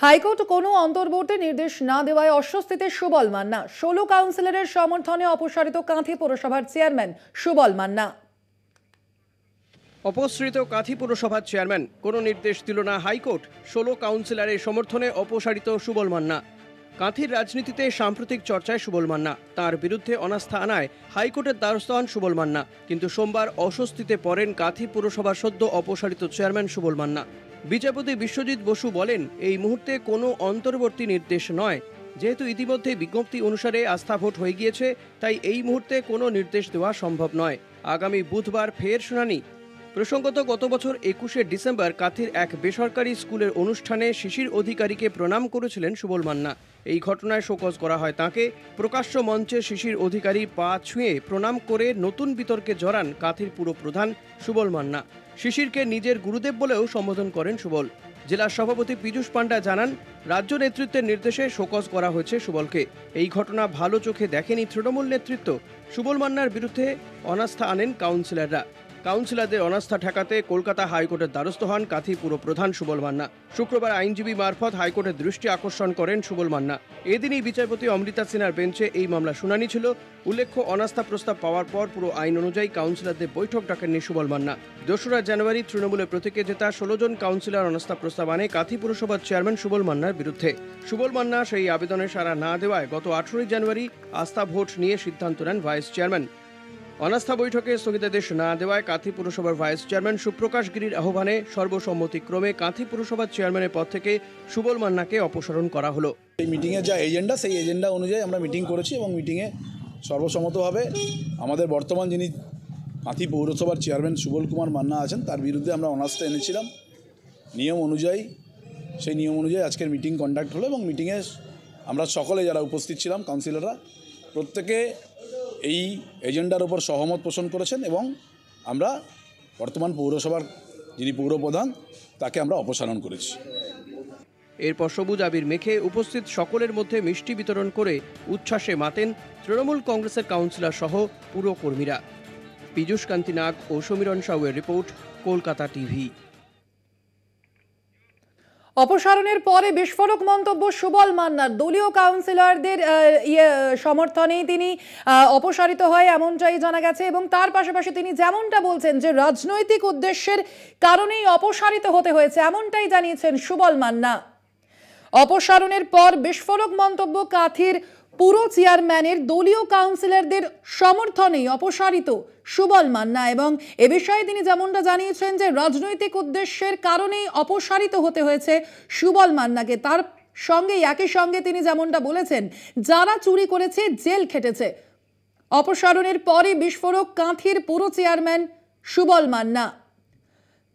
High court কোনো অন্তর্বর্তী নির্দেশ না দেওয়ায় অস্বস্তিতে সুবল মান্না। 16 কাউন্সিলরের সমর্থনে অপসারিত কাঁথি পৌরসভার চেয়ারম্যান সুবল মান্না। অপসারিত কাঁথি পৌরসভার চেয়ারম্যান, কোনো নির্দেশ দিল না হাইকোর্ট। 16 কাউন্সিলরের সমর্থনে অপসারিত সুবল মান্না। কাঁথির রাজনীতিতে সাম্প্রতিক চর্চায় সুবল মান্না। তার বিরুদ্ধে অনাস্থা আনায় হাইকোর্টের দ্বারস্থ হন সুবল মান্না। কিন্তু সোমবার অস্বস্তিতে পড়েন কাঁথি পৌরসভার সদ্য অপসারিত চেয়ারম্যান সুবল মান্না। বিচারপতি বিশ্বজিৎ বসু বলেন, এই মুহূর্তে কোনো অন্তর্বর্তী নির্দেশ নয়। যেহেতু ইতিমধ্যে বিজ্ঞপ্তি অনুসারে আস্থা ভোট হয়ে গিয়েছে, তাই এই মুহূর্তে কোনো নির্দেশ দেওয়া সম্ভব নয়। আগামী বুধবার ফের শুনানি। প্রসঙ্গত, গত বছর 21শে ডিসেম্বর কাঁথির এক বেসরকারি স্কুলের অনুষ্ঠানে শিশির অধিকারীকে প্রণাম করেছিলেন সুবল মান্না। এই ঘটনায় শোকজ করা হয় তাঁকে। প্রকাশ্য মঞ্চে শিশির অধিকারী পা ছুঁয়ে প্রণাম করে নতুন বিতর্কে জড়ান কাঁথির পুরপ্রধান সুবল মান্না। শিশিরকে নিজের গুরুদেব বলেও সম্বোধন করেন সুবল। জেলা সভাপতি পীযূষ পাণ্ডা জানান, রাজ্য নেতৃত্বের নির্দেশে শোকজ করা হয়েছে সুবলকে। এই ঘটনা ভালো চোখে দেখেনি তৃণমূল নেতৃত্ব। সুবল মান্নার বিরুদ্ধে অনাস্থা আনেন কাউন্সিলররা। কাউন্সিলরদের অনাস্থা ঠেকাতে কলকাতা হাইকোর্টের দ্বারস্থ হন কাঁথি পুরপ্রধান সুবল মান্না। শুক্রবার আইনজীবী মারফত হাইকোর্টের দৃষ্টি আকর্ষণ করেন সুবল মান্না। এদিনই বিচারপতি অমৃতা সিনহার বেঞ্চে এই মামলা শুনানি ছিল। উল্লেখ্য, অনাস্থা প্রস্তাব পাওয়ার পর পুরো আইন অনুযায়ী কাউন্সিলরদের বৈঠক ডাকেননি সুবল মান্না। 2রা জানুয়ারি তৃণমূলের প্রতীকে জেতা 16 জন কাউন্সিলর অনাস্থা প্রস্তাব আনে কাঁথি পুরসভার চেয়ারম্যান সুবল মান্নার বিরুদ্ধে। সুবল মান্না সেই আবেদনে সাড়া না দেওয়ায় গত 18 জানুয়ারি আস্থা ভোট নিয়ে সিদ্ধান্ত নেন ভাইস চেয়ারম্যান। অনাস্থা বৈঠকে স্থগিতাদেশ না দেওয়ায় কাঁথি পুরসভার ভাইস চেয়ারম্যান সুপ্রকাশ গিরির আহ্বানে সর্বসম্মতিক্রমে কাঁথি পুরসভার চেয়ারম্যানের পদ থেকে সুবল মান্নাকে অপসারণ করা হলো। এই মিটিংয়ের যা এজেন্ডা, সেই এজেন্ডা অনুযায়ী আমরা মিটিং করেছি এবং মিটিংয়ে সর্বসম্মতভাবে আমাদের বর্তমান যিনি কাঁথি পৌরসভার চেয়ারম্যান সুবল কুমার মান্না আছেন, তার বিরুদ্ধে আমরা অনাস্থা এনেছিলাম। নিয়ম অনুযায়ী আজকের মিটিং কন্ডাক্ট হলো এবং মিটিংয়ে আমরা সকলে যারা উপস্থিত ছিলাম কাউন্সিলররা প্রত্যেকে এই এজেন্ডার ওপর সহমত পোষণ করেছেন এবং আমরা বর্তমান পৌরসভার যিনি পৌরপ্রধান তাকে আমরা অপসারণ করেছি। এরপর সবুজ আবির মেখে উপস্থিত সকলের মধ্যে মিষ্টি বিতরণ করে উচ্ছ্বাসে মাতেন তৃণমূল কংগ্রেসের কাউন্সিলর সহ পুরকর্মীরা। পীযূষ কান্তি নাগ ও সমীরণ সাউয়ের রিপোর্ট, কলকাতা টিভি। অপসারণের পরে বিস্ফোরক মন্তব্য সুবল মান্নার। দলীয় কাউন্সিলরদের সমর্থনেই তিনি অপসারিত হয় এমনটাই জানা গেছে এবং তার পাশাপাশি তিনি যেমনটা বলছেন যে রাজনৈতিক উদ্দেশ্যের কারণেই অপসারিত হতে হয়েছে, এমনটাই জানিয়েছেন সুবল মান্না। অপসারণের পর বিস্ফোরক মন্তব্য কাঁথির পুরো চেয়ারম্যানের দলীয় কাউন্সিলরদের সমর্থনেই অপসারিত সুবল মান্না এবং এ বিষয়ে তিনি যেমনটা জানিয়েছেন যে রাজনৈতিক উদ্দেশ্যের কারণেই অপসারিত হতে হয়েছে সুবল মান্নাকে। তার সঙ্গে একই সঙ্গে তিনি যেমনটা বলেছেন, যারা চুরি করেছে জেল খেটেছে। অপসারণের পরে বিস্ফোরক কাঁথির পুরো চেয়ারম্যান সুবল মান্না।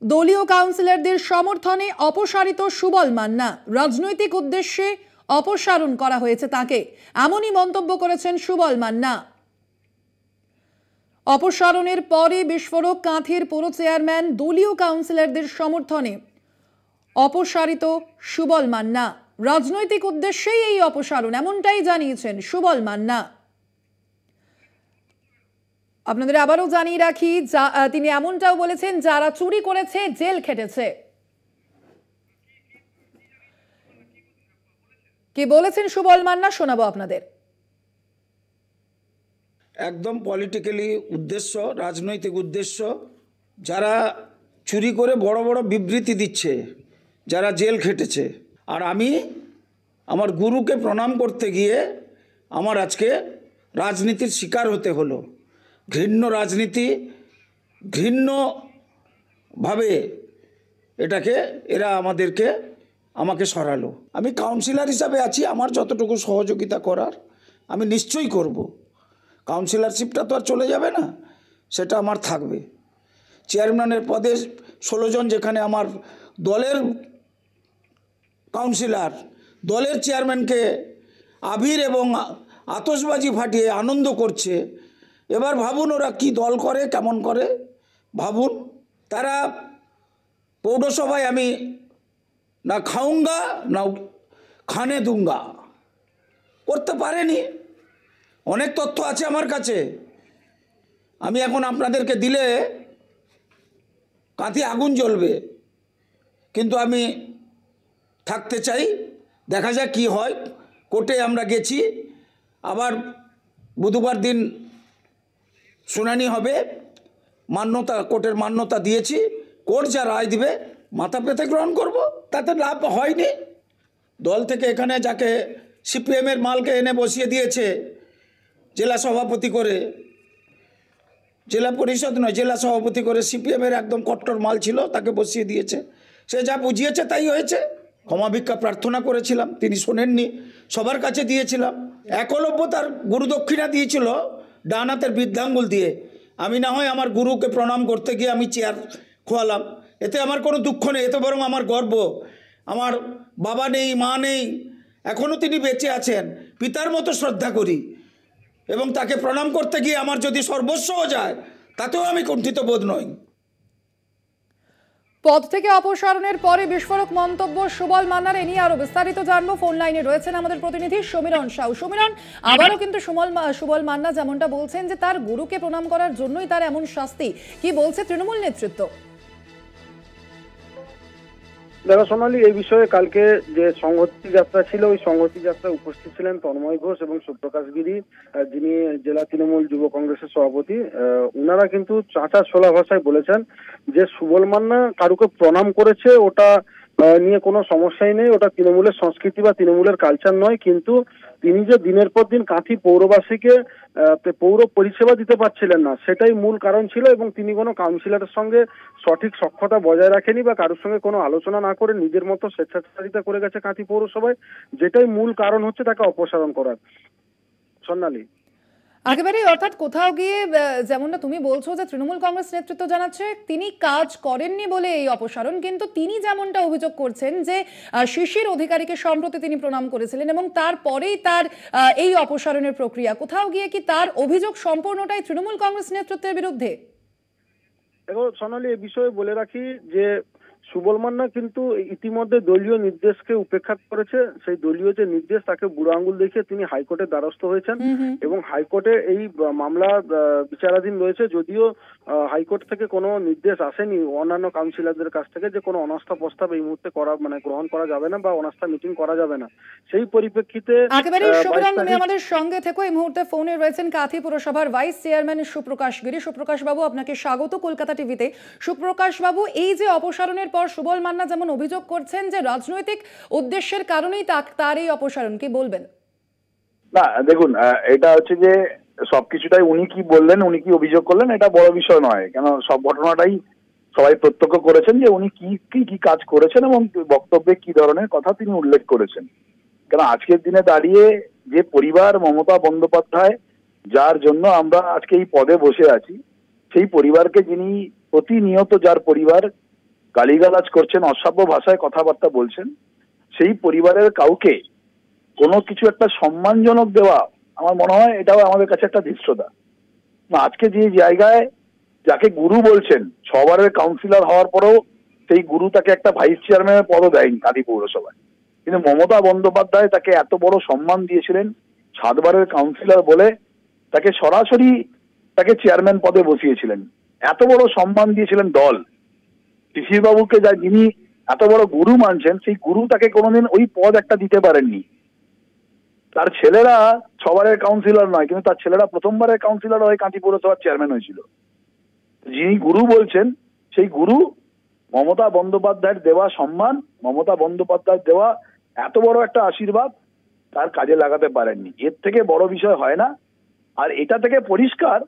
দলীয় কাউন্সিলরদের সমর্থনে অপসারিত সুবল মান্না। রাজনৈতিক উদ্দেশ্যে অপসারণ করা হয়েছে তাকে, এমনই মন্তব্য করেছেন সুবল মান্না। অপসারণের পরে বিস্ফোরক কাঁথির পুরো চেয়ারম্যান, দলীয় কাউন্সিলরদের সমর্থনে অপসারিত সুবল মান্না। রাজনৈতিক উদ্দেশ্যেই এই অপসারণ, এমনটাই জানিয়েছেন সুবল মান্না। আপনাদের আবারও জানিয়ে রাখি, তিনি এমনটাও বলেছেন, যারা চুরি করেছে জেল খেটেছে। কি বলেছেন সুবল মান্না শোনাবো আপনাদের। একদম পলিটিক্যালি উদ্দেশ্য, রাজনৈতিক উদ্দেশ্য, যারা চুরি করে বড় বড় বিবৃতি দিচ্ছে, যারা জেল খেটেছে। আর আমি আমার গুরুকে প্রণাম করতে গিয়ে আমার আজকে রাজনীতির শিকার হতে হলো। ঘৃণ্য রাজনীতি, ঘৃণ্যভাবে এরা আমাকে সরালো। আমি কাউন্সিলর হিসাবে আছি, আমার যতটুকু সহযোগিতা করার আমি নিশ্চয়ই করব। কাউন্সিলরশিপটা তো আর চলে যাবে না, সেটা আমার থাকবে। চেয়ারম্যানের পদে 16 জন, যেখানে আমার দলের কাউন্সিলর দলের চেয়ারম্যানকে আবির এবং আতশবাজি ফাটিয়ে আনন্দ করছে। এবার ভাবুন ওরা কি দল করে, কেমন করে ভাবুন। তারা পৌরসভায় আমি না খাউঙ্গা না খানে দুঙ্গা করতে পারেনি। অনেক তথ্য আছে আমার কাছে, আমি এখন আপনাদেরকে দিলে কাঁথি আগুন জ্বলবে, কিন্তু আমি থাকতে চাই দেখা যাক কি হয়। কোর্টে আমরা গেছি, আবার বুধবার দিন শুনানি হবে, কোর্টের মান্যতা দিয়েছি। কোর্ট যা রায় দিবে মাথা পেতে গ্রহণ করব। তাতে লাভ হয়নি। দল থেকে এখানে যাকে সিপিএমের মালকে এনে বসিয়ে দিয়েছে জেলা সভাপতি করে, জেলা পরিষদ নয় জেলা সভাপতি করে, সিপিএমের একদম কট্টর মাল ছিল, তাকে বসিয়ে দিয়েছে। সে যা বুঝিয়েছে তাই হয়েছে। ক্ষমা ভিক্ষা প্রার্থনা করেছিলাম, তিনি শোনেননি, সবার কাছে দিয়েছিলাম। একলব্য তার গুরুদক্ষিণা দিয়েছিল ডান হাতের বৃদ্ধাঙ্গুল দিয়ে। আমি না হয় আমার গুরুকে প্রণাম করতে গিয়ে আমি চেয়ার খোয়ালাম, এতে আমার কোনো দুঃখ নেই, এতে বরং আমার গর্ব। আমার বাবা নেই, মা নেই, এখনও তিনি বেঁচে আছেন, পিতার মতো শ্রদ্ধা করি, এবং তাকে প্রণাম করতে গিয়ে আমার যদি সর্বস্বও যায় তাতেও আমি কুণ্ঠিত বোধ নই। পদ থেকে অপসারণের পরে বিস্ফোরক মন্তব্য সুবল মান্নার, এ নিয়ে আরো বিস্তারিত জানবো। ফোন লাইনে রয়েছেন আমাদের প্রতিনিধি সমীরণ সাউ। সমীরণ, আবারও কিন্তু সুবল মান্না যেমনটা বলছেন যে তার গুরুকে প্রণাম করার জন্যই তার এমন শাস্তি, কি বলছে তৃণমূল নেতৃত্ব? দেখো সোনালী, এই বিষয়ে কালকে যে সংহতি যাত্রা ছিল, ওই সংহতি যাত্রায় উপস্থিত ছিলেন তন্ময় ঘোষ এবং সুপ্রকাশ গিরি, যিনি জেলা তৃণমূল যুব কংগ্রেসের সভাপতি। ওনারা কিন্তু চাঁচা ছোলা ভাষায় বলেছেন যে সুবল মান্না কারুকে প্রণাম করেছে, ওটা নিয়ে কোনো সমস্যাই নেই, ওটা তৃণমূলের সংস্কৃতি বা তৃণমূলের কালচার নয়। কিন্তু তিনি যে দিনের পর দিন কাঁথি পৌরবাসীকে পৌর পরিষেবা দিতে পারছিলেন না, সেটাই মূল কারণ ছিল। এবং তিনি কোনো কাউন্সিলরের সঙ্গে সঠিক সখ্যতা বজায় রাখেনি বা কারোর সঙ্গে কোনো আলোচনা না করে নিজের মতো স্বেচ্ছাচারিতা করে গেছে কাঁথি পৌরসভায়, যেটাই মূল কারণ হচ্ছে তাকে অপসারণ করার। সোনালী, একেবারে, অর্থাৎ কোথাও গিয়ে যেমনটা তুমি বলছো যে তৃণমূল কংগ্রেস নেতৃত্ব জানাচ্ছে তিনি কাজ করেননি বলে এই অপসারণ, কিন্তু তিনি যেমনটা অভিযোগ করছেন যে শিশির অধিকারীকে সম্প্রতি তিনি প্রণাম করেছিলেন এবং তারপরেই তার এই অপসারণের প্রক্রিয়া, কোথাও গিয়ে কি তার অভিযোগ সম্পূর্ণটাই তৃণমূল কংগ্রেস নেতৃত্বের বিরুদ্ধে? দেখো সোনালী, এই বিষয়ে বলে রাখি যে সুবল মান্না কিন্তু ইতিমধ্যে দলীয় নির্দেশকে উপেক্ষা করেছে। সেই দলীয় যে নির্দেশ, তাকে বুড়ো আঙুল দেখিয়ে তিনি হাইকোর্টের দ্বারস্থ হয়েছেন এবং হাইকোর্টে এই মামলা বিচারাধীন রয়েছে। যদিও হাইকোর্ট থেকে কোনো নির্দেশ আসেনি অন্যান্য কাউন্সিলরদের কাছ থেকে যে কোনো অনাস্থা প্রস্তাব এই মুহূর্তে গ্রহণ করা যাবে না বা অনাস্থা মিটিং করা যাবে না। সেই পরিপ্রেক্ষিতে একেবারে সমীরণ, তুমি আমাদের সঙ্গে থেকো। এই মুহূর্তে ফোনে রয়েছেন কাঁথি পুরসভার ভাইস চেয়ারম্যান সুপ্রকাশ গিরি। সুপ্রকাশ বাবু, আপনাকে স্বাগত কলকাতা টিভিতে। সুপ্রকাশ বাবু, এই যে অপসারণের পর সুবল মান্না যেমন অভিযোগ করছেন যে রাজনৈতিক উদ্দেশ্যের কারণেই তার এই অপসারণ, কি বলবেন? না দেখুন, এটা হচ্ছে যে সবকিছুটাই উনি কি বললেন, উনি কি অভিযোগ করলেন, এটা বড় বিষয় নয়। কেন সব ঘটনাটাই সবাই প্রত্যক্ষ করেছেন যে উনি কি কাজ করেছেন এবং বক্তব্যে কি ধরনের কথা তিনি উল্লেখ করেছেন। কেন আজকের দিনে দাঁড়িয়ে যে পরিবার মমতা বন্দ্যোপাধ্যায়, যার জন্য আমরা আজকে এই পদে বসে আছি, সেই পরিবারকে যিনি প্রতিনিয়ত, যার পরিবার গালিগালাজ করছেন, অসভ্য ভাষায় কথাবার্তা বলছেন, সেই পরিবারের কাউকে কোনো কিছু একটা সম্মানজনক দেওয়া, আমার মনে হয় এটাও আমাদের কাছে একটা ধৃষ্টতা। আজকে যে জায়গায় যাকে গুরু বলছেন, 6 বারের কাউন্সিলর হওয়ার পরেও সেই গুরু তাকে একটা ভাইস চেয়ারম্যানের পদও দেয়নি কাঁথি পৌরসভায়, কিন্তু মমতা বন্দ্যোপাধ্যায় তাকে এত বড় সম্মান দিয়েছিলেন, 7 বারের কাউন্সিলর বলে তাকে সরাসরি তাকে চেয়ারম্যান পদে বসিয়েছিলেন। এত বড় সম্মান দিয়েছিলেন দল। শিশির বাবুকে যিনি এত বড় গুরু মানছেন, সেই গুরু তাকে কোনোদিন ওই পদ একটা দিতে পারেননি। তার ছেলেরা 6 বারের কাউন্সিলর নয়, কিন্তু তার ছেলেরা প্রথমবারের কাউন্সিলর হয়ে কাঁথি পৌরসভার চেয়ারম্যান হয়েছিল। যিনি গুরু বলছেন, সেই গুরু মমতা বন্দ্যোপাধ্যায়ের দেওয়া সম্মান, মমতা বন্দ্যোপাধ্যায়ের দেওয়া এত বড় একটা আশীর্বাদ তার কাজে লাগাতে পারেননি। এর থেকে বড় বিষয় হয় না। আর এটা থেকে পরিষ্কার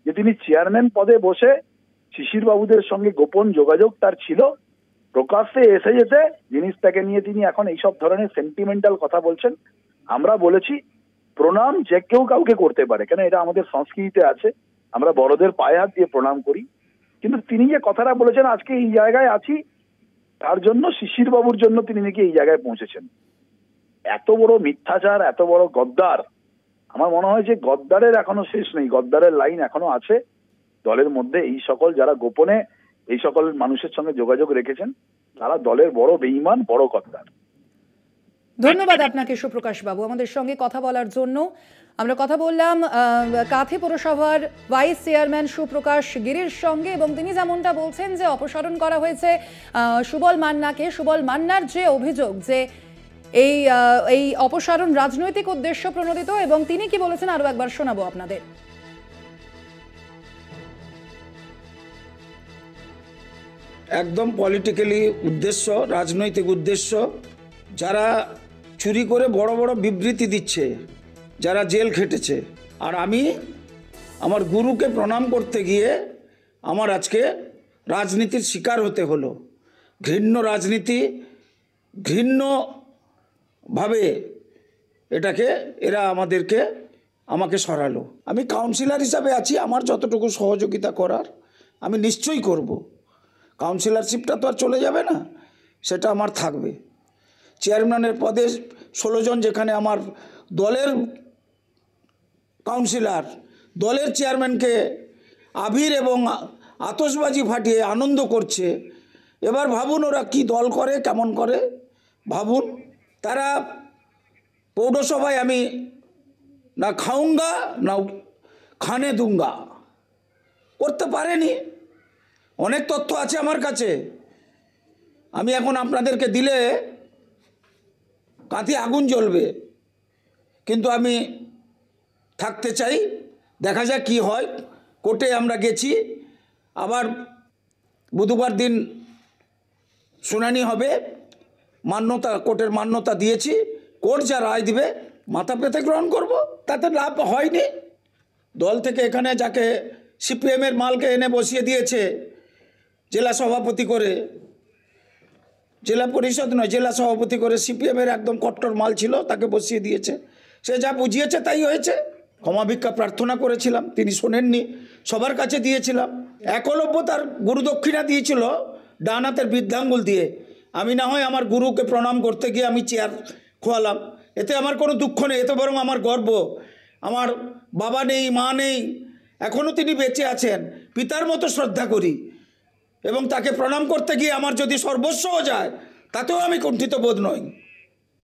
যে তিনি চেয়ারম্যান পদে বসে শিশির বাবুদের সঙ্গে গোপন যোগাযোগ তার ছিল। প্রকাশ্যে এসে যেতে জিনিসটাকে নিয়ে তিনি এখন এইসব ধরনের সেন্টিমেন্টাল কথা বলছেন। আমরা বলেছি প্রণাম যে কেউ কাউকে করতে পারে, কেন এটা আমাদের সংস্কৃতিতে আছে, আমরা বড়দের পায়ে হাত দিয়ে প্রণাম করি। কিন্তু তিনি যে কথাটা বলেছেন আজকে এই জায়গায় আছি, তার জন্য শিশির বাবুর জন্য তিনি নাকি এই জায়গায় পৌঁছেছেন। এত বড় মিথ্যাচার, এত বড় গদ্দার। আমার মনে হয় যে গদ্দারের এখনো শেষ নেই, গদ্দারের লাইন এখনো আছে দলের মধ্যে। এই সকল যারা গোপনে এই সকল মানুষের সঙ্গে যোগাযোগ রেখেছেন, তারা দলের বড় বেঈমান, বড় গদ্দার। ধন্যবাদ আপনাকে সুপ্রকাশ বাবু আমাদের সঙ্গে কথা বলার জন্য। আমরা কথা বললাম কাঁথি পৌরসভার ভাইস চেয়ারম্যান সুপ্রকাশ গিরির সঙ্গে, এবং তিনি যেমনটা বলছেন যে অপসারণ করা হয়েছে সুবল মান্নাকে। সুবল মান্নার যে অভিযোগ যে এই অপসারণ রাজনৈতিক উদ্দেশ্য প্রণোদিত, এবং তিনি কি বলেছেন আরো একবার শোনাবো আপনাদের। একদম পলিটিক্যালি উদ্দেশ্য, রাজনৈতিক উদ্দেশ্য। যারা চুরি করে বড় বড় বিবৃতি দিচ্ছে, যারা জেল খেটেছে, আর আমি আমার গুরুকে প্রণাম করতে গিয়ে আমার আজকে রাজনীতির শিকার হতে হলো। ঘৃণ্য রাজনীতি, ঘৃণ্যভাবে এরা আমাকে সরালো। আমি কাউন্সিলর হিসাবে আছি, আমার যতটুকু সহযোগিতা করার আমি নিশ্চয়ই করব। কাউন্সিলরশিপটা তো আর চলে যাবে না, সেটা আমার থাকবে। চেয়ারম্যানের পদে 16 জন, যেখানে আমার দলের কাউন্সিলর, দলের চেয়ারম্যানকে আবির এবং আতশবাজি ফাটিয়ে আনন্দ করছে। এবার ভাবুন ওরা কি দল করে, কেমন করে ভাবুন। তারা পৌরসভায় আমি না খাউঙ্গা না খানে দুঙ্গা করতে পারেনি। অনেক তথ্য আছে আমার কাছে, আমি এখন আপনাদেরকে দিলে কাঁথি আগুন জ্বলবে, কিন্তু আমি থাকতে চাই, দেখা যাক কি হয়। কোর্টে আমরা গেছি, আবার বুধবার দিন শুনানি হবে, কোর্টের মান্যতা দিয়েছি। কোর্ট যা রায় দিবে মাথা পেতে গ্রহণ করব। তাতে লাভ হয়নি। দল থেকে এখানে যাকে সিপিএমের মালকে এনে বসিয়ে দিয়েছে জেলা সভাপতি করে, জেলা পরিষদ নয় জেলা সভাপতি করে, সিপিএমের একদম কট্টর মাল ছিল, তাকে বসিয়ে দিয়েছে। সে যা বুঝিয়েছে তাই হয়েছে। ক্ষমা ভিক্ষা প্রার্থনা করেছিলাম, তিনি শোনেননি, সবার কাছে দিয়েছিলাম। একলব্য তার গুরুদক্ষিণা দিয়েছিল ডান হাতের বৃদ্ধাঙ্গুল দিয়ে। আমি না হয় আমার গুরুকে প্রণাম করতে গিয়ে আমি চেয়ার খোয়ালাম, এতে আমার কোনো দুঃখ নেই, এতে বরং আমার গর্ব। আমার বাবা নেই, মা নেই, এখনও তিনি বেঁচে আছেন, পিতার মতো শ্রদ্ধা করি, এবং তাকে প্রণাম করতে গিয়ে আমার যদি সর্বস্বও যায় তাতেও আমি কুণ্ঠিত বোধ নই।